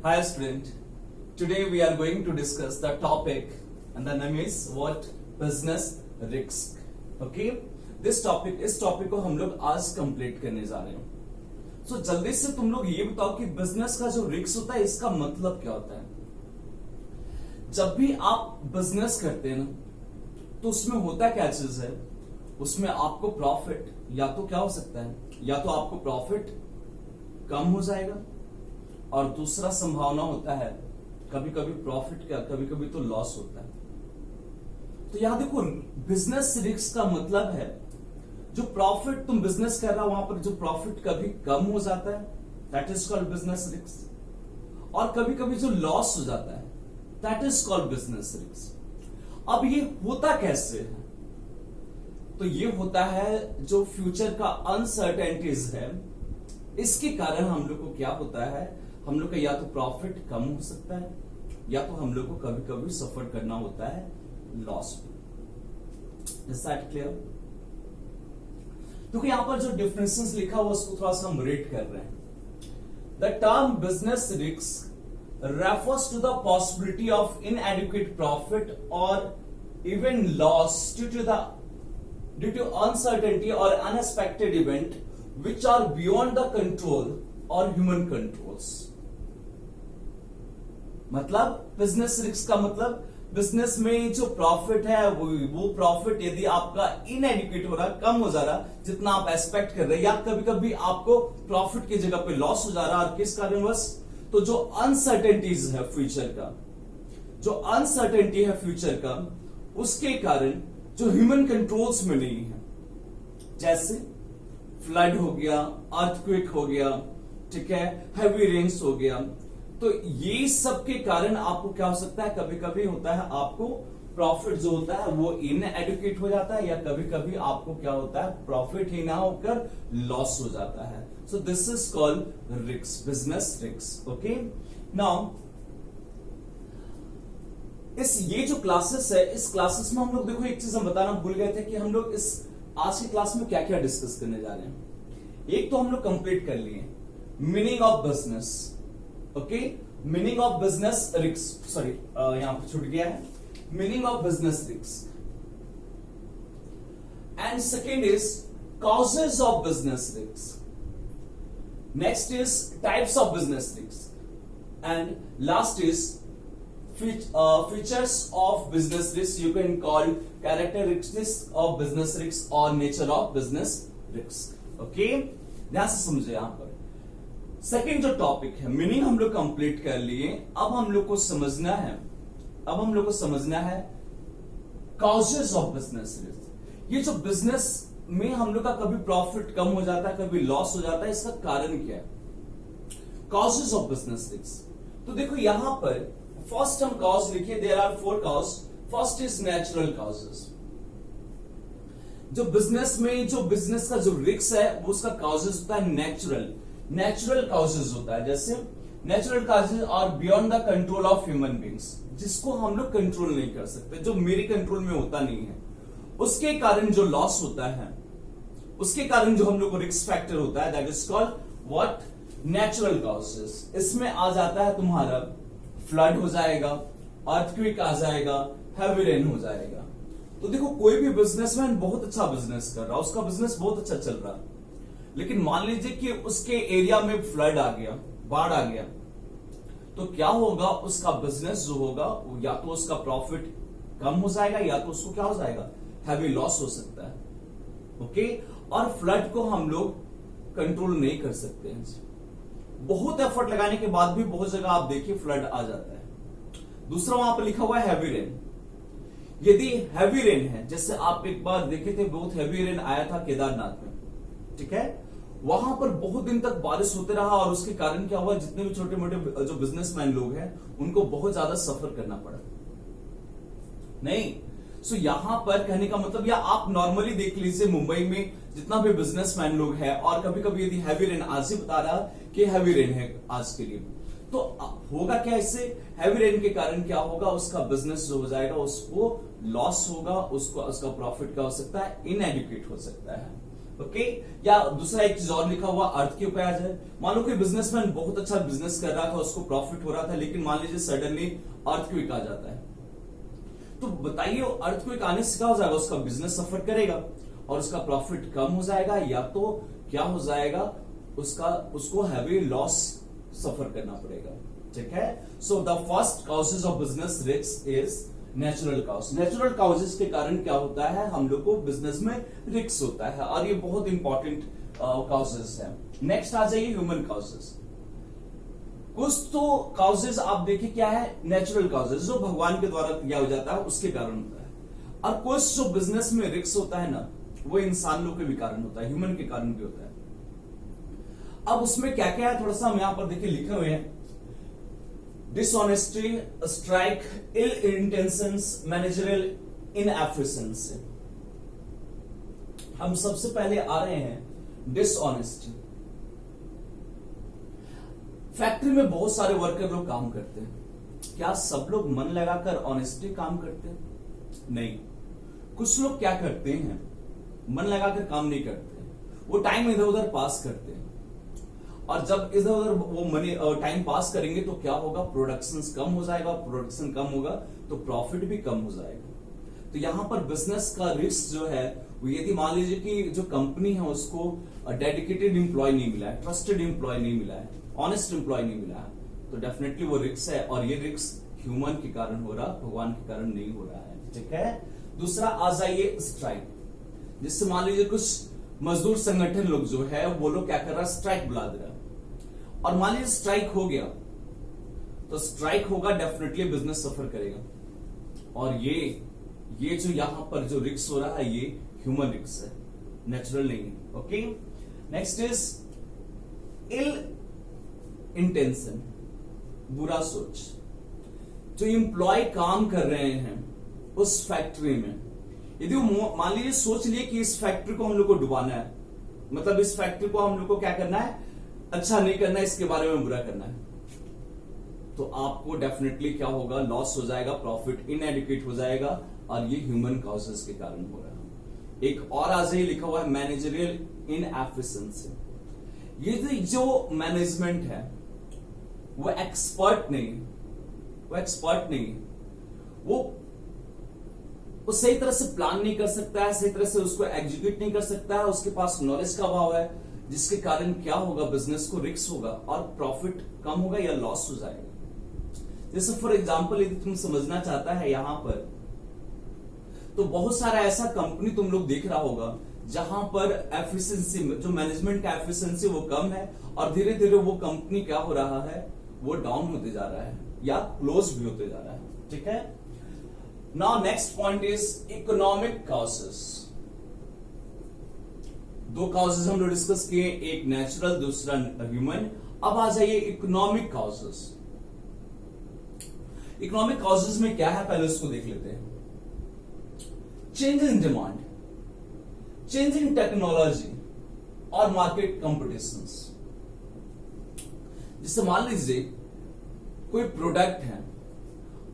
Hi student, today we are going to discuss the topic and the name is what? Business risk. Okay, इस topic को हम लोग आज complete करने जा रहे हैं। So जल्दी से तुम लोग ये बताओ कि बिजनेस का जो रिस्क होता है इसका मतलब क्या होता है। जब भी आप बिजनेस करते हैं ना तो उसमें होता क्या चीज है, उसमें आपको प्रॉफिट या तो क्या हो सकता है, या तो आपको प्रॉफिट कम हो जाएगा और दूसरा संभावना होता है कभी कभी प्रॉफिट का, कभी कभी तो लॉस होता है। तो यहां देखो बिजनेस रिस्क का मतलब है जो प्रॉफिट तुम बिजनेस कर रहा हो वहां पर जो प्रॉफिट कभी कम हो जाता है, that is called business risk, और कभी कभी जो लॉस हो जाता है that is called business risk. अब ये होता कैसे है, तो ये होता है जो फ्यूचर का अनसर्टेनिटीज है इसके कारण हम लोग को क्या होता है, हम लोग का या तो प्रॉफिट कम हो सकता है या तो हम लोग को कभी कभी सफर करना होता है लॉस। Is that clear? क्योंकि यहां पर जो डिफरेंसेस लिखा हुआ उसको थोड़ा सा हम रीड कर रहे हैं। The term business risk refers to the possibility of inadequate profit और even loss due to uncertainty और unexpected event which are beyond the control or human controls। मतलब बिजनेस रिस्क का मतलब बिजनेस में जो प्रॉफिट है वो प्रॉफिट यदि आपका इनएडिक्वेट हो रहा, कम हो जा रहा जितना आप एक्सपेक्ट कर रहे हैं, या कभी कभी आपको प्रॉफिट की जगह पे लॉस हो जा रहा, और किस कारणवश, तो जो अनसर्टेनिटीज है फ्यूचर का, जो अनसर्टेनिटी है फ्यूचर का, उसके कारण जो ह्यूमन कंट्रोल्स में नहीं है, जैसे फ्लड हो गया, अर्थक्वेक हो गया, ठीक है, हैवी रेन्स हो गया। तो ये सब के कारण आपको क्या हो सकता है, कभी कभी होता है आपको प्रॉफिट जो होता है वो इनएडिक्वेट हो जाता है, या कभी कभी आपको क्या होता है प्रॉफिट ही ना होकर लॉस हो जाता है। So this is called risk, business risk. Okay, now ये जो क्लासेस है, इस क्लासेस में हम लोग देखो एक चीज हम बताना भूल गए थे कि हम लोग इस आज की क्लास में क्या क्या डिस्कस करने जा रहे हैं। एक तो हम लोग कंप्लीट कर लिए meaning of business, okay, meaning of business risk, sorry यहां पर छूट गया है, meaning of business risk. And second is causes of business risk, next is types of business risk, and last is features of business risk, you can call characteristics of business risk or nature of business risk। okay, ध्यान से समझे। यहां पर second जो topic है meaning हम लोग complete कर लिए, अब हम लोग को समझना है कॉजेज ऑफ बिजनेस रिस्क। ये जो बिजनेस में हम लोग का कभी प्रॉफिट कम हो जाता है, कभी लॉस हो जाता है, इसका कारण क्या है, कॉजेज ऑफ बिजनेस रिस्क। तो देखो यहां पर फर्स्ट हम कॉज लिखिए, there are 4 cause. First is natural causes. जो बिजनेस में जो बिजनेस का जो रिस्क है वो उसका कॉजेज होता है नेचुरल कॉजेज होता है। जैसे natural causes are beyond the control of human beings, जिसको हम लोग कंट्रोल नहीं कर सकते, जो मेरे कंट्रोल में होता नहीं है, उसके कारण जो लॉस होता है, उसके कारण जो हम लोग को रिस्क फैक्टर होता है, that is called what, natural causes. इसमें आ जाता है तुम्हारा फ्लड हो जाएगा, अर्थक्वेक आ जाएगा, हैवी रेन हो जाएगा। तो देखो कोई भी बिजनेसमैन बहुत अच्छा बिजनेस कर रहा है, उसका बिजनेस बहुत अच्छा चल रहा है, लेकिन मान लीजिए कि उसके एरिया में फ्लड आ गया, बाढ़ आ गया, तो क्या होगा, उसका बिजनेस जो होगा या तो उसका प्रॉफिट कम हो जाएगा या तो उसको क्या हो जाएगा, हैवी लॉस हो सकता है। ओके, और फ्लड को हम लोग कंट्रोल नहीं कर सकते हैं, बहुत एफर्ट लगाने के बाद भी बहुत जगह आप देखिए फ्लड आ जाता है। दूसरा वहां पर लिखा हुआ है हैवी रेन। यदि हैवी रेन है, जैसे आप एक बार देखे थे बहुत हैवी रेन आया था केदारनाथ में, ठीक है, वहां पर बहुत दिन तक बारिश होते रहा और उसके कारण क्या हुआ, जितने भी छोटे मोटे जो बिजनेसमैन लोग हैं उनको बहुत ज्यादा सफर करना पड़ा। नहीं, सो यहां पर कहने का मतलब, या आप नॉर्मली देख लीजिए मुंबई में जितना भी बिजनेसमैन लोग हैं, और कभी कभी यदि हैवी रेन, आज ही बता रहा कि हैवी रेन है आज के लिए, तो होगा क्या, इससे हैवी रेन के कारण क्या होगा, उसका बिजनेस जो हो जाएगा उसको लॉस होगा, उसका प्रॉफिट क्या हो सकता है, इनएडिक्वेट हो सकता है। ओके। या दूसरा एक चीज और लिखा हुआ अर्थक्वेक आ जाए। मान लो कि बिजनेसमैन बहुत अच्छा बिजनेस कर रहा था, उसको प्रॉफिट हो रहा था, लेकिन मान लीजिए सडनली अर्थक्वेक आ जाता है, तो बताइए अर्थक्वेक आने से क्या हो जाएगा, उसका बिजनेस सफर करेगा और उसका प्रॉफिट कम हो जाएगा, या तो क्या हो जाएगा, उसको हैवी लॉस सफर करना पड़ेगा। ठीक है। So the first causes of business risk is natural cause. Natural causes के कारण क्या होता है, हम लोग को बिजनेस में रिस्क होता है, और ये बहुत इंपॉर्टेंट कॉजेज है। नेक्स्ट आ जाइए ह्यूमन कॉजेज। कुछ तो कॉजेज आप देखिए क्या है, नेचुरल कॉजेज जो भगवान के द्वारा किया हो जाता है उसके कारण होता है, और कुछ जो बिजनेस में रिस्क होता है ना, वो इंसान लोग के भी कारण होता है, ह्यूमन के कारण भी होता है। अब उसमें क्या क्या है, थोड़ा सा हम यहां पर देखिए लिखे हुए हैं। डिसऑनेस्टी, स्ट्राइक, इल इंटेंशंस, मैनेजरियल इनएफिशिएंसी। हम सबसे पहले आ रहे हैं डिसऑनेस्टी। फैक्ट्री में बहुत सारे वर्कर लोग काम करते हैं, क्या सब लोग मन लगाकर ऑनेस्टली काम करते हैं? नहीं। कुछ लोग क्या करते हैं, मन लगाकर काम नहीं करते, वो टाइम इधर उधर पास करते हैं, और जब इधर उधर वो मनी टाइम पास करेंगे तो क्या होगा, प्रोडक्शन कम हो जाएगा, प्रोडक्शन कम होगा तो प्रॉफिट भी कम हो जाएगा। तो यहां पर बिजनेस का रिस्क जो है, वो यदि मान लीजिए कि जो कंपनी है उसको डेडिकेटेड एम्प्लॉय नहीं मिला है, ट्रस्टेड एम्प्लॉय नहीं मिला है, ऑनेस्ट एम्प्लॉय नहीं मिला है, तो डेफिनेटली वो रिस्क है, और ये रिस्क ह्यूमन के कारण हो रहा, भगवान के कारण नहीं हो रहा है। ठीक है। दूसरा आ जाइए स्ट्राइक, जिससे मान लीजिए कुछ मजदूर संगठन लोग जो है वो लोग क्या कर रहा है, स्ट्राइक बुला दे रहा है, और मान लीजिए स्ट्राइक हो गया, तो स्ट्राइक होगा डेफिनेटली बिजनेस सफर करेगा, और ये जो यहां पर जो रिस्क हो रहा है ये ह्यूमन रिस्क है, नेचुरल नहीं है। Okay. Next is ill intention, बुरा सोच। जो एम्प्लॉय काम कर रहे हैं उस फैक्ट्री में, यदि वो मान लीजिए सोच लिए कि इस फैक्ट्री को हम लोग को डुबाना है, मतलब इस फैक्ट्री को हम लोग को क्या करना है, अच्छा नहीं करना है, इसके बारे में बुरा करना है, तो आपको डेफिनेटली क्या होगा, लॉस हो जाएगा, प्रॉफिट इनएडिक्वेट हो जाएगा, और ये ह्यूमन कॉजेस के कारण हो रहा है। एक और आज ही लिखा हुआ है मैनेजरियल इनएफिशिएंसी। ये जो मैनेजमेंट है वो एक्सपर्ट नहीं, वो सही तरह से प्लान नहीं कर सकता है, सही तरह से उसको एग्जीक्यूट नहीं कर सकता है, उसके पास नॉलेज का अभाव है, जिसके कारण क्या होगा, बिजनेस को रिस्क होगा और प्रॉफिट कम होगा या लॉस हो जाएगा। जैसे फॉर एग्जांपल यदि तुम समझना चाहता है यहां पर, तो बहुत सारा ऐसा कंपनी तुम लोग देख रहा होगा जहां पर एफिशिएंसी, जो मैनेजमेंट का एफिशिएंसी वो कम है, और धीरे धीरे वो कंपनी क्या हो रहा है, वो डाउन होते जा रहा है या क्लोज भी होते जा रहा है। ठीक है। Now next point is economic causes. दो कॉजेस हम लोग डिस्कस किए, एक नेचुरल, दूसरा ह्यूमन। अब आ जाइए इकोनॉमिक कॉजेस। इकोनॉमिक कॉजेस में क्या है, पहले उसको देख लेते हैं। Change in demand, change in technology और मार्केट कॉम्पिटिशंस। जिससे मान लीजिए कोई प्रोडक्ट है,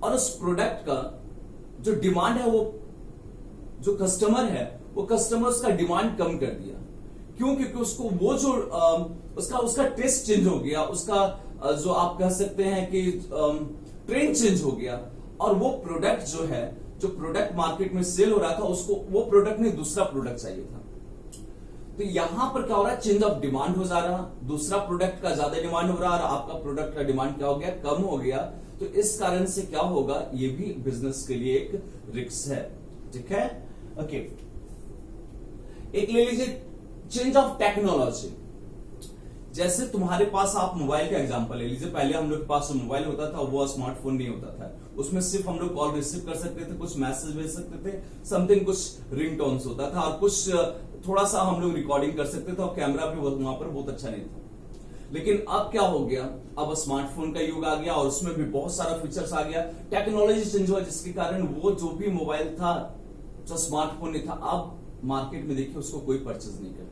और उस प्रोडक्ट का जो डिमांड है, वो जो कस्टमर है, वो कस्टमर उसका डिमांड कम कर दिया। क्यों? क्योंकि उसको वो जो उसका टेस्ट चेंज हो गया, उसका जो आप कह सकते हैं कि ट्रेंड चेंज हो गया, और वो प्रोडक्ट जो है, जो प्रोडक्ट मार्केट में सेल हो रहा था, उसको वो प्रोडक्ट नहीं दूसरा प्रोडक्ट चाहिए था। तो यहां पर क्या हो रहा है, चेंज ऑफ डिमांड हो जा रहा, दूसरा प्रोडक्ट का ज्यादा डिमांड हो रहा और आपका प्रोडक्ट का डिमांड क्या हो गया, कम हो गया। तो इस कारण से क्या होगा, ये भी बिजनेस के लिए एक रिस्क है। ठीक है। ओके। एक ले लीजिए चेंज ऑफ टेक्नोलॉजी। जैसे तुम्हारे पास, आप मोबाइल का एग्जांपल ले लीजिए, पहले हम लोग के पास मोबाइल होता था, वो स्मार्टफोन नहीं होता था, उसमें सिर्फ हम लोग कॉल रिसीव कर सकते थे, कुछ मैसेज भेज सकते थे, समथिंग कुछ रिंगटोन्स होता था, और कुछ थोड़ा सा हम लोग रिकॉर्डिंग कर सकते थे, और कैमरा भी वहां पर बहुत अच्छा नहीं था। लेकिन अब क्या हो गया, अब स्मार्टफोन का युग आ गया, और उसमें भी बहुत सारा फीचर्स आ गया, टेक्नोलॉजी चेंज हुआ, जिसके कारण वो जो भी मोबाइल था, जो स्मार्टफोन नहीं था, अब मार्केट में देखिए उसको कोई परचेज नहीं करता है।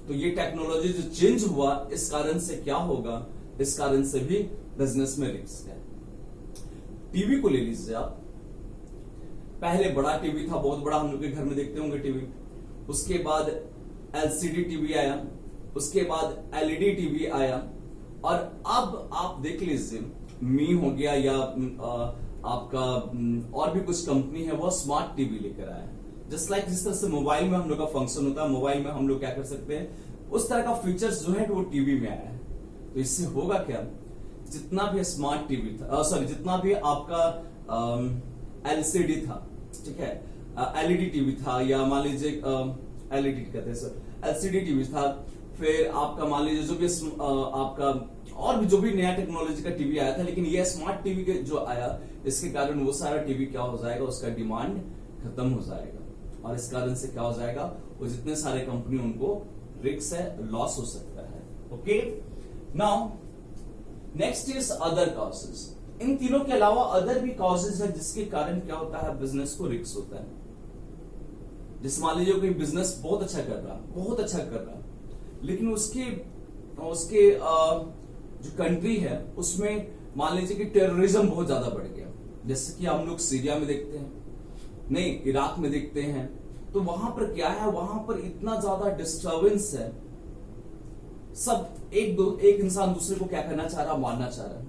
तो ये टेक्नोलॉजी जो चेंज हुआ, इस कारण से क्या होगा, इस कारण से भी बिजनेस में रिस्क है। टीवी को ले लीजिए आप, पहले बड़ा टीवी था, बहुत बड़ा, हम लोग के घर में देखते होंगे टीवी, उसके बाद एलसीडी टीवी आया, उसके बाद एलईडी टीवी आया, और अब आप देख लीजिए मी हो गया या आपका और भी कुछ कंपनी है वो स्मार्ट टीवी लेकर आया है। जस्ट लाइक जिस तरह से मोबाइल में हम लोग का फंक्शन होता है, मोबाइल में हम लोग क्या कर सकते हैं, उस तरह का फीचर्स जो है वो टीवी में आया है। तो इससे होगा क्या, जितना भी स्मार्ट टीवी था, सॉरी जितना भी आपका एलसीडी था, ठीक है, एलईडी टीवी था, या मान लीजिए एलईडी कहते हैं सर, एलसीडी टीवी था, फिर आपका मान लीजिए जो भी आपका और भी जो भी नया टेक्नोलॉजी का टीवी आया था, लेकिन ये स्मार्ट टीवी के जो आया, इसके कारण वो सारा टीवी क्या हो जाएगा, उसका डिमांड खत्म हो जाएगा, और इस कारण से क्या हो जाएगा, वो जितने सारे कंपनी उनको रिस्क है, लॉस हो सकता है। Okay, now next is other causes. इन तीनों के अलावा अदर भी कॉजेज है जिसके कारण क्या होता है, बिजनेस को रिस्क होता है। जैसे मान लीजिए कोई बिजनेस बहुत अच्छा कर रहा, लेकिन उसके जो कंट्री है उसमें मान लीजिए कि टेररिज्म बहुत ज्यादा बढ़ गया, जैसे कि हम लोग सीरिया में देखते हैं, नहीं इराक में देखते हैं, तो वहां पर क्या है, वहां पर इतना ज्यादा डिस्टर्बेंस है, सब एक इंसान दूसरे को क्या करना चाह रहा, मारना चाह रहा है,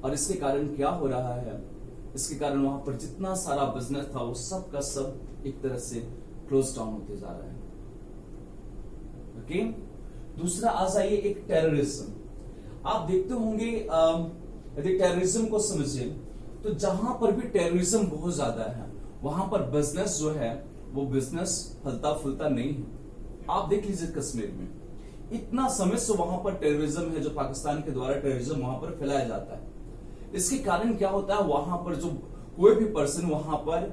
और इसके कारण क्या हो रहा है, इसके कारण वहां पर जितना सारा बिजनेस था वो सब का सब एक तरह से क्लोज डाउन होते जा रहा है। ओके, दूसरा आ जाइए एक टेररिज्म। आप देखते होंगे यदि टेररिज्म को समझिए तो जहां पर भी टेररिज्म बहुत ज्यादा है वहां पर बिजनेस जो है वो बिजनेस फलता फूलता नहीं है। आप देख लीजिए कश्मीर में इतना समय से वहां पर टेररिज्म है, जो पाकिस्तान के द्वारा टेररिज्म वहां पर फैलाया जाता है। इसके कारण क्या होता है, वहां पर जो कोई भी पर्सन वहां पर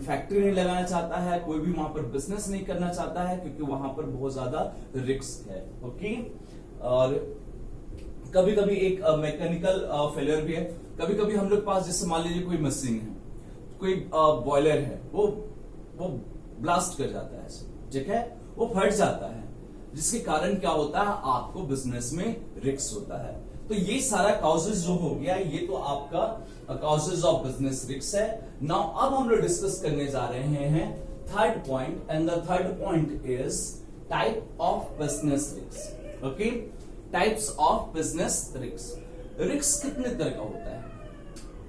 फैक्ट्री नहीं लगाना चाहता है, कोई भी वहां पर बिजनेस नहीं करना चाहता है, क्योंकि वहां पर बहुत ज्यादा रिस्क है। ओके, और कभी कभी एक मैकेनिकल फेलियर भी है, कभी कभी हम लोग पास जैसे मान लीजिए कोई मशीन है, कोई बॉयलर है, वो ब्लास्ट कर जाता है, ठीक है, वो फट जाता है, जिसके कारण क्या होता है, आपको बिजनेस में रिस्क होता है। तो ये सारा कॉजेज जो हो गया, ये तो आपका कॉजेज ऑफ बिजनेस रिस्क है। नाउ अब हम लोग डिस्कस करने जा रहे हैं third point, and the third point is type of business risk. Okay, types of business risk. Risk कितने तरह का होता है?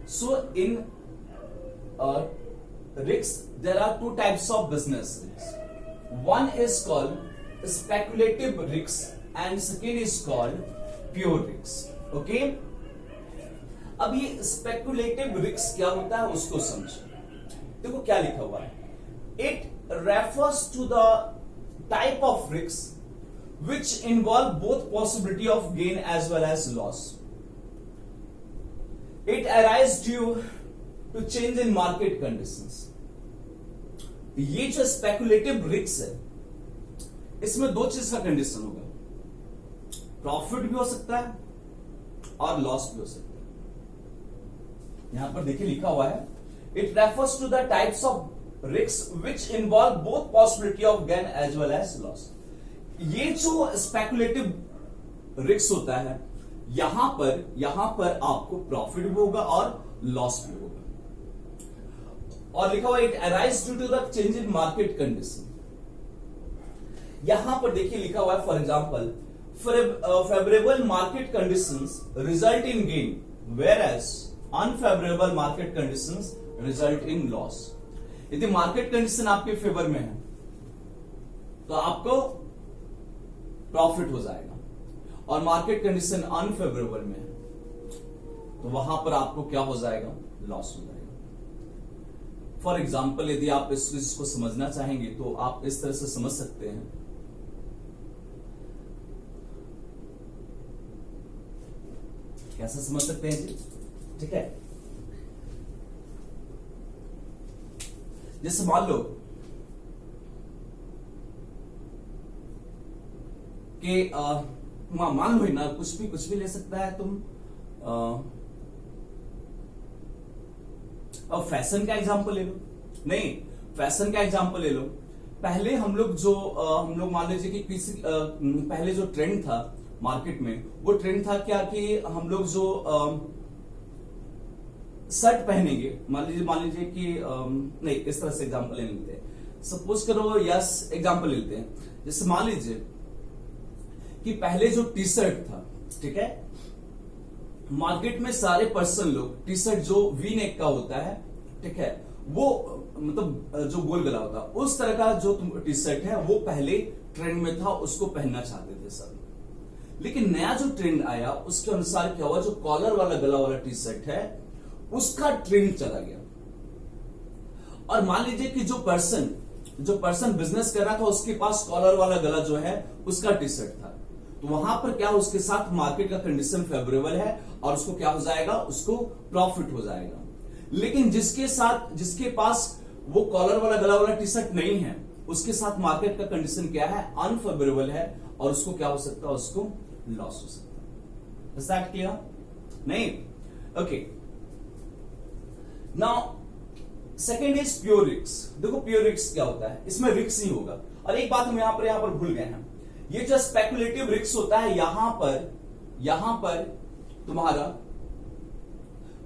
So in risk there are two types of business risk. One is called speculative risk and second is called pure risk. Okay, अब ये speculative risk क्या होता है उसको समझो। देखो क्या लिखा हुआ है, it refers to the type of risk which involve both possibility of gain as well as loss. It arises due to change in market conditions. ये जो स्पेकुलेटिव रिस्क है, इसमें दो चीज का कंडीशन होगा, प्रॉफिट भी हो सकता है और लॉस भी हो सकता है। यहां पर देखिए लिखा हुआ है, it refers to the types of risk which involve both possibility of gain as well as loss. ये जो स्पेकुलेटिव रिस्क होता है, यहां पर आपको प्रॉफिट भी होगा और लॉस भी होगा, और लिखा हुआ it arise due to the change in market condition. यहां पर देखिए लिखा हुआ है, for example favourable market conditions result in gain whereas unfavourable market conditions result in loss. यदि मार्केट कंडीशन आपके फेवर में है तो आपको प्रॉफिट हो जाएगा, और मार्केट कंडीशन अनफेवरेबल में है तो वहां पर आपको क्या हो जाएगा, लॉस हो जाएगा। फॉर एग्जाम्पल यदि आप इस चीज को समझना चाहेंगे तो आप इस तरह से समझ सकते हैं, कैसे समझ सकते हैं जी, ठीक है, जैसे मान लो कि मान लो ना, कुछ भी ले सकता है तुम, अब फैशन का एग्जांपल ले लो, नहीं फैशन का एग्जांपल ले लो। पहले हम लोग मान लीजिए कि किसी पहले जो ट्रेंड था मार्केट में, वो ट्रेंड था क्या कि हम लोग जो शर्ट पहनेंगे, मान लीजिए कि नहीं इस तरह से एग्जांपल ले लेते हैं, सपोज करो, यस एग्जांपल लेते हैं, जैसे मान लीजिए कि पहले जो टी शर्ट था, ठीक है, मार्केट में सारे पर्सन लोग टी शर्ट जो वी नेक का होता है, ठीक है, वो मतलब जो गोल गला होता है, उस तरह का जो टी शर्ट है वो पहले ट्रेंड में था, उसको पहनना चाहते थे सब। लेकिन नया जो ट्रेंड आया उसके अनुसार क्या हुआ, जो कॉलर वाला गला वाला टी शर्ट है उसका ट्रेंड चला गया। और मान लीजिए कि जो पर्सन बिजनेस कर रहा था उसके पास कॉलर वाला गला जो है उसका टी शर्ट था, तो वहां पर क्या उसके साथ मार्केट का कंडीशन फेवरेबल है और उसको क्या हो जाएगा, उसको प्रॉफिट हो जाएगा। लेकिन जिसके पास वो कॉलर वाला गला वाला टी शर्ट नहीं है, उसके साथ मार्केट का कंडीशन क्या है, अनफेवरेबल है, और उसको क्या हो सकता है, उसको लॉस हो सकता है। Is that clear? नहीं? Okay, now second is pure risk. देखो प्योर रिस्क क्या होता है, इसमें रिस्क ही होगा। और एक बात हम यहां पर भूल गए हैं, ये जो स्पेकुलेटिव रिस्क होता है, यहां पर तुम्हारा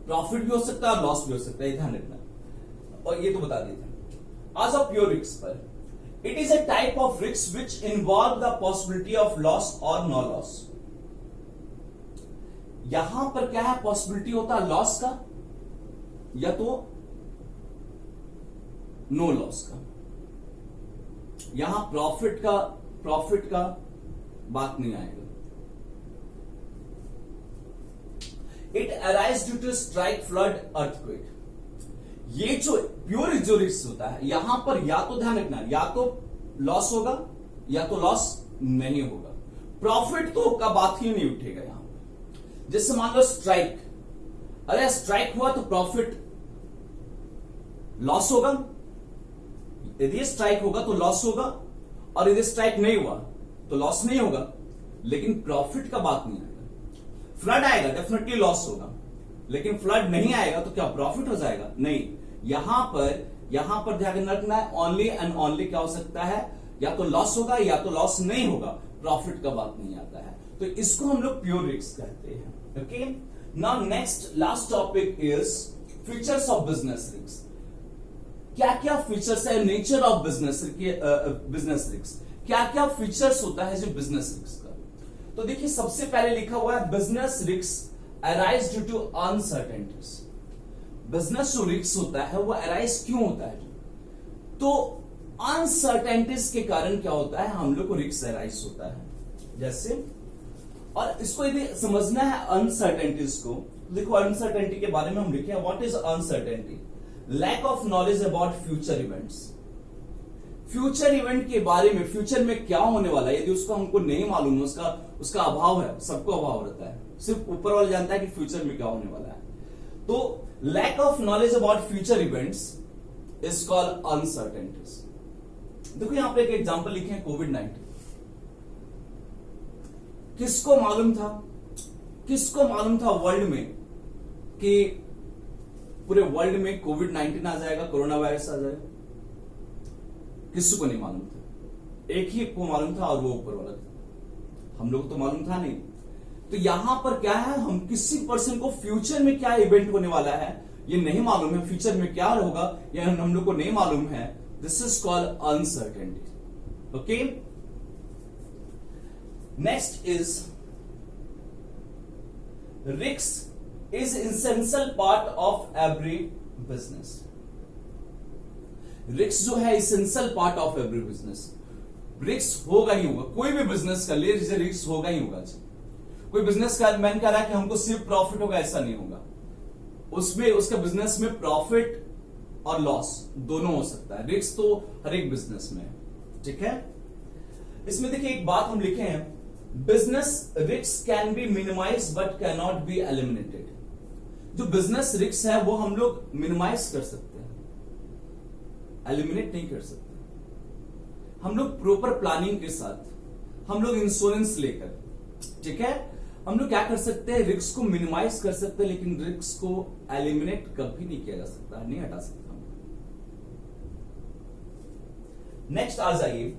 प्रॉफिट भी हो सकता है और लॉस भी हो सकता है, ध्यान रखना। और ये तो बता देते हैं। आज ऑफ प्योर रिस्क पर, it is a type of risk which involve the possibility of loss और नो लॉस। यहां पर क्या है, पॉसिबिलिटी होता है लॉस का या तो नो लॉस का। यहां प्रॉफिट का बात नहीं आएगा। It arise due to strike, flood, earthquake. ये जो प्योर जो रिस्क होता है, यहां पर या तो ध्यान रखना, या तो लॉस होगा या तो लॉस नहीं होगा। प्रॉफिट तो का बात ही नहीं उठेगा यहां पर। जैसे मान लो स्ट्राइक, अरे स्ट्राइक हुआ तो प्रॉफिट लॉस होगा, यदि स्ट्राइक होगा तो लॉस होगा, और यदि स्ट्राइक नहीं हुआ तो लॉस नहीं होगा, लेकिन प्रॉफिट का बात नहीं आएगा। फ्लड आएगा डेफिनेटली लॉस होगा, लेकिन फ्लड नहीं आएगा तो क्या प्रॉफिट हो जाएगा? नहीं। यहां पर ध्यान रखना है, ओनली एंड ओनली क्या हो सकता है, या तो लॉस होगा या तो लॉस नहीं होगा, प्रॉफिट का बात नहीं आता है। तो इसको हम लोग प्योर रिस्क कहते हैं। Okay, now next last topic is features of business risk. क्या क्या फीचर्स है नेचर ऑफ बिजनेस रिस्क, क्या क्या फीचर्स होता है जो बिजनेस रिस्क का। तो देखिए सबसे पहले लिखा हुआ है business risk arise due to uncertainties. Business जो रिस्क होता है वो अराइज क्यों होता है, तो अनसर्टेनिटीज के कारण क्या होता है, हम लोग को रिस्क अराइज होता है। जैसे, और इसको यदि समझना है अनसर्टेनिटीज को, देखो अनसर्टेनिटी के बारे में हम लिखे हैं, what is uncertainty, lack of knowledge about future events. Future event के बारे में, फ्यूचर में क्या होने वाला है, यदि उसको हमको नहीं मालूम है, उसका अभाव है, सबको अभाव रहता है, सिर्फ ऊपर वाला जानता है कि फ्यूचर में क्या होने वाला है। तो lack of knowledge about future events is called uncertainties. देखो यहां पे एक एग्जांपल लिखे हैं, कोविड-19। किसको मालूम था वर्ल्ड में कि पूरे वर्ल्ड में कोविड-19 आ जाएगा, कोरोना वायरस आ जाएगा? किसी को नहीं मालूम था, एक ही को मालूम था और वो ऊपर वाला था, हम लोग को तो मालूम था नहीं। तो यहां पर क्या है, हम किसी पर्सन को फ्यूचर में क्या इवेंट होने वाला है ये नहीं मालूम है, फ्यूचर में क्या होगा ये हम लोग को नहीं मालूम है, this is called uncertainty. Okay, next is risk is essential part of every business. Risk जो है essential part of every business. Risk होगा ही होगा, कोई भी बिजनेस कर लिए रिस्क होगा ही होगा। कोई बिजनेस का मैन कह रहा है कि हमको सिर्फ प्रॉफिट होगा, ऐसा नहीं होगा। उसमें उसके बिजनेस में प्रॉफिट और लॉस दोनों हो सकता है। रिस्क तो हर एक बिजनेस में है, ठीक है। इसमें देखिए एक बात हम लिखे हैं, business risk can be minimize but can not be eliminated. जो बिजनेस रिस्क है वो हम लोग मिनिमाइज कर सकते हैं, एलिमिनेट नहीं कर सकते। हम लोग प्रॉपर प्लानिंग के साथ, हम लोग इंश्योरेंस लेकर, ठीक है, हम लोग क्या कर सकते हैं, रिस्क को मिनिमाइज कर सकते हैं, लेकिन रिस्क को एलिमिनेट कभी नहीं किया जा सकता, नहीं हटा सकता। नेक्स्ट आ जाइए,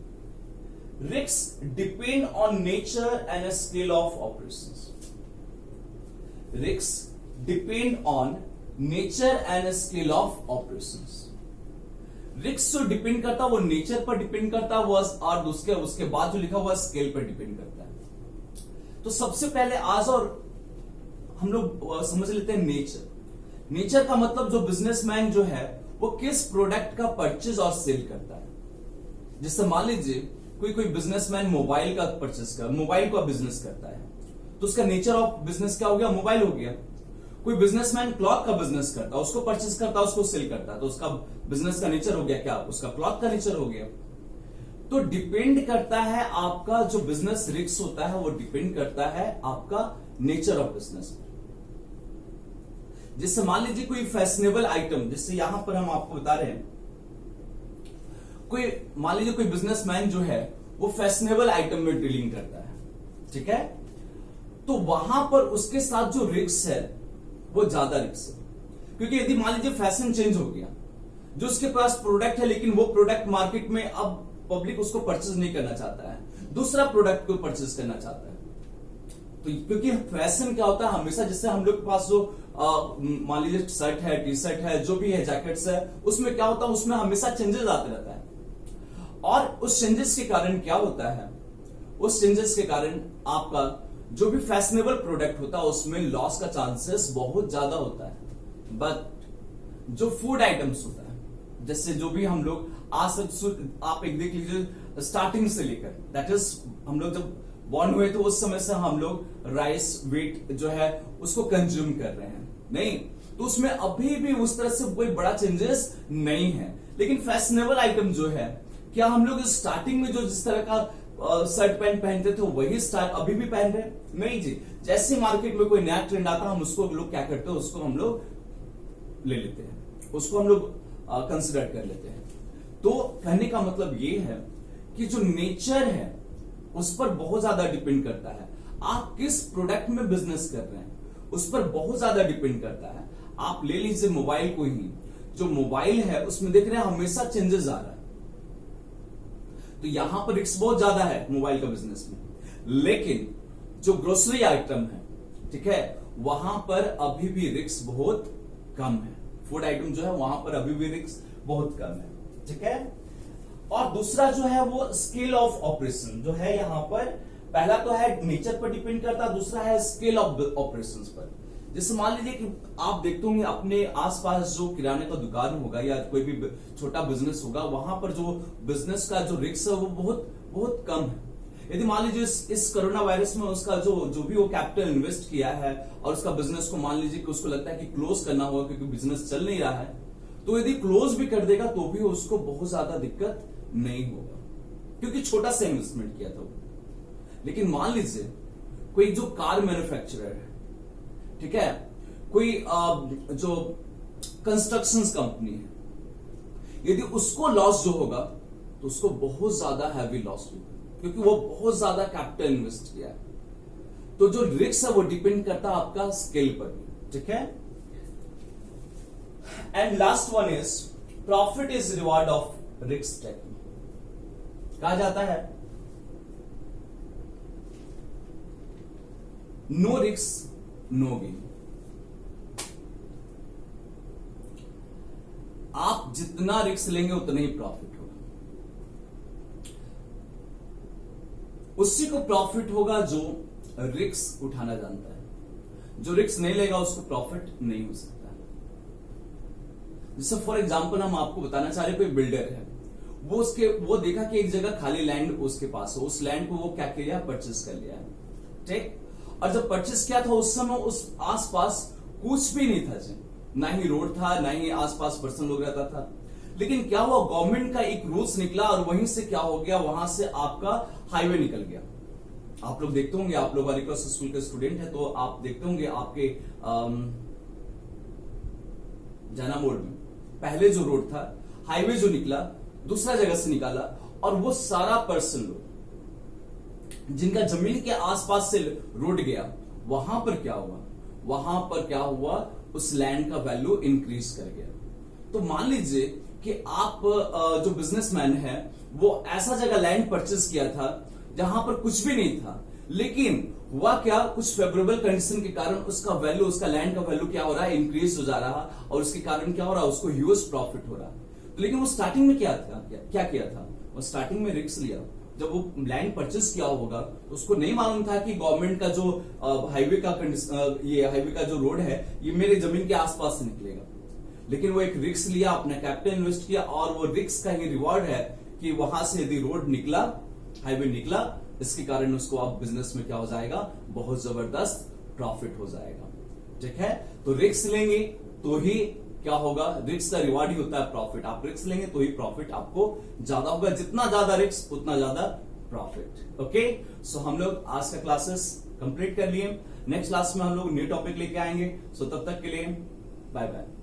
risk depend on nature and scale of operations. Risk depend on nature and scale of operations. Risk जो डिपेंड करता है वो नेचर पर डिपेंड करता है, वो और उसके बाद जो लिखा हुआ स्केल पर डिपेंड करता है। तो सबसे पहले आज और हम लोग समझ लेते हैं नेचर। नेचर का मतलब जो बिजनेसमैन जो है वो किस प्रोडक्ट का परचेज और सेल करता है। जैसे मान लीजिए कोई बिजनेसमैन मोबाइल का मोबाइल का बिजनेस करता है, तो उसका नेचर ऑफ बिजनेस क्या हो गया, मोबाइल हो गया। कोई बिजनेसमैन क्लॉथ का बिजनेस करता है, उसको परचेज करता है, उसको सेल करता है, तो उसका बिजनेस का नेचर हो गया क्या, उसका क्लॉथ का नेचर हो गया। तो डिपेंड करता है आपका जो बिजनेस रिस्क होता है वो डिपेंड करता है आपका नेचर ऑफ बिजनेस पर। जैसे मान लीजिए कोई फैशनेबल आइटम, जैसे यहां पर हम आपको बता रहे हैं, मान लीजिए कोई बिजनेसमैन जो है वो फैशनेबल आइटम में डीलिंग करता है, ठीक है, तो वहां पर उसके साथ जो रिस्क है वो ज्यादा रिस्क है। क्योंकि यदि मान लीजिए फैशन चेंज हो गया, जो उसके पास प्रोडक्ट है लेकिन वो प्रोडक्ट मार्केट में अब पब्लिक उसको परचेज नहीं करना चाहता है, दूसरा प्रोडक्ट को परचेज करना चाहता है। तो क्योंकि फैशन क्या होता है हमेशा, जैसे हम लोग के पास जो मान लीजिए शर्ट है, टी शर्ट है, जो भी है, जैकेट्स है, उसमें क्या होता है, उसमें हमेशा चेंजेस आते रहता है। और उस चेंजेस के कारण क्या होता है, उस चेंजेस के कारण आपका जो भी फैशनेबल प्रोडक्ट होता है उसमें लॉस का चांसेस बहुत ज्यादा होता है। बट जो फूड आइटम्स होता है, जैसे जो भी हम लोग आज आप एक देख लीजिए स्टार्टिंग से लेकर, दैट इज हम लोग जब बॉर्न हुए तो उस समय से हम लोग राइस व्हीट जो है उसको कंज्यूम कर रहे हैं, नहीं तो उसमें अभी भी उस तरह से कोई बड़ा चेंजेस नहीं है। लेकिन फैशनेबल आइटम जो है, क्या हम लोग स्टार्टिंग में जो जिस तरह का शर्ट पैंट पहनते थे वही स्टाइल अभी भी पहन रहे हैं? नहीं जी। जैसे मार्केट में कोई नया ट्रेंड आता है हम उसको लोग क्या करते हैं, उसको हम लोग ले लेते हैं, उसको हम लोग कंसिडर कर लेते हैं। तो कहने का मतलब ये है कि जो नेचर है उस पर बहुत ज्यादा डिपेंड करता है। आप किस प्रोडक्ट में बिजनेस कर रहे हैं उस पर बहुत ज्यादा डिपेंड करता है। आप ले लीजिए मोबाइल को ही, जो मोबाइल है उसमें देख रहे हैं हमेशा चेंजेस आ रहा है, तो यहां पर रिस्क बहुत ज्यादा है मोबाइल का बिजनेस में। लेकिन जो ग्रोसरी आइटम है, ठीक है, वहां पर अभी भी रिस्क बहुत कम है। फूड आइटम जो है वहां पर अभी भी रिस्क बहुत कम है, ठीक है। और दूसरा जो है वो स्केल ऑफ ऑपरेशन जो है, यहां पर पहला तो है नेचर पर डिपेंड करता, दूसरा है स्केल ऑफ ऑपरेशंस पर। जैसे मान लीजिए कि आप देखते होंगे अपने आसपास जो किराने का दुकान होगा या कोई भी छोटा बिजनेस होगा, वहां पर जो बिजनेस का जो रिस्क है वो बहुत बहुत कम है। यदि मान लीजिए इस कोरोना वायरस में उसका जो भी वो कैपिटल इन्वेस्ट किया है और उसका बिजनेस को मान लीजिए कि उसको लगता है कि क्लोज करना होगा क्योंकि बिजनेस चल नहीं रहा है, तो यदि क्लोज भी कर देगा तो भी उसको बहुत ज्यादा दिक्कत नहीं होगा क्योंकि छोटा सा इन्वेस्टमेंट किया था वो। लेकिन मान लीजिए कोई जो कार मैन्युफैक्चरर है, ठीक है, कोई जो कंस्ट्रक्शंस कंपनी है, यदि उसको लॉस जो होगा तो उसको बहुत ज्यादा हैवी लॉस होगा क्योंकि वो बहुत ज्यादा कैपिटल इन्वेस्ट किया है। तो जो रिस्क है वो डिपेंड करता है आपका स्केल पर, ठीक है। And last one is profit is reward of risk taking. कहा जाता है नो रिस्क नो गेन। आप जितना रिस्क लेंगे उतना ही प्रॉफिट होगा, उसी को प्रॉफिट होगा जो रिस्क उठाना जानता है। जो रिस्क नहीं लेगा उसको प्रॉफिट नहीं हो सकता। जैसे फॉर एग्जांपल हम आपको बताना चाह रहे, कोई बिल्डर है, वो देखा कि एक जगह खाली लैंड उसके पास है, उस लैंड को वो क्या किया, परचेस कर लिया, ठीक। और जब परचेस किया था उस समय उस आसपास कुछ भी नहीं था जी, ना ही रोड था, ना ही आसपास पर्सन लोग रहता था। लेकिन क्या हुआ, गवर्नमेंट का एक रूल्स निकला और वहीं से क्या हो गया, वहां से आपका हाईवे निकल गया। आप लोग देखते होंगे, आप लोग वाली स्कूल के स्टूडेंट है तो आप देखते होंगे आपके जाना मोड़ में पहले जो रोड था, हाईवे जो निकला दूसरा जगह से निकाला, और वो सारा पर्सन लोग जिनका जमीन के आसपास से रोड गया, वहां पर क्या हुआ, उस लैंड का वैल्यू इंक्रीज कर गया। तो मान लीजिए कि आप जो बिजनेसमैन है वो ऐसा जगह लैंड परचेज किया था जहां पर कुछ भी नहीं था, लेकिन हुआ क्या, कुछ फेवरेबल कंडीशन के कारण उसका वैल्यू, उसका लैंड का वैल्यू क्या हो रहा है, इंक्रीज हो जा रहा, और उसके कारण क्या हो रहा है, उसको ह्यूज प्रॉफिट हो रहा। लेकिन वो स्टार्टिंग में क्या किया था, वो स्टार्टिंग में रिस्क लिया। जब वो लैंड परचेस किया होगा तो उसको नहीं मालूम था कि गवर्नमेंट का जो हाईवे का जो रोड है ये मेरे जमीन के आसपास से निकलेगा। लेकिन वो एक रिस्क लिया, अपना कैपिटल इन्वेस्ट किया, और वो रिस्क का ही रिवॉर्ड है कि वहां से यदि रोड निकला, हाईवे निकला, इसके कारण उसको अब बिजनेस में क्या हो जाएगा, बहुत जबरदस्त प्रॉफिट हो जाएगा। ठीक है, तो रिस्क लेंगे तो ही क्या होगा, रिस्क का रिवार्ड ही होता है प्रॉफिट। आप रिस्क लेंगे तो ही प्रॉफिट आपको ज्यादा होगा, जितना ज्यादा रिस्क उतना ज्यादा प्रॉफिट। ओके, सो हम लोग आज का क्लासेस कंप्लीट कर लिए। नेक्स्ट क्लास में हम लोग न्यू टॉपिक लेके आएंगे। सो तब तक के लिए बाय बाय।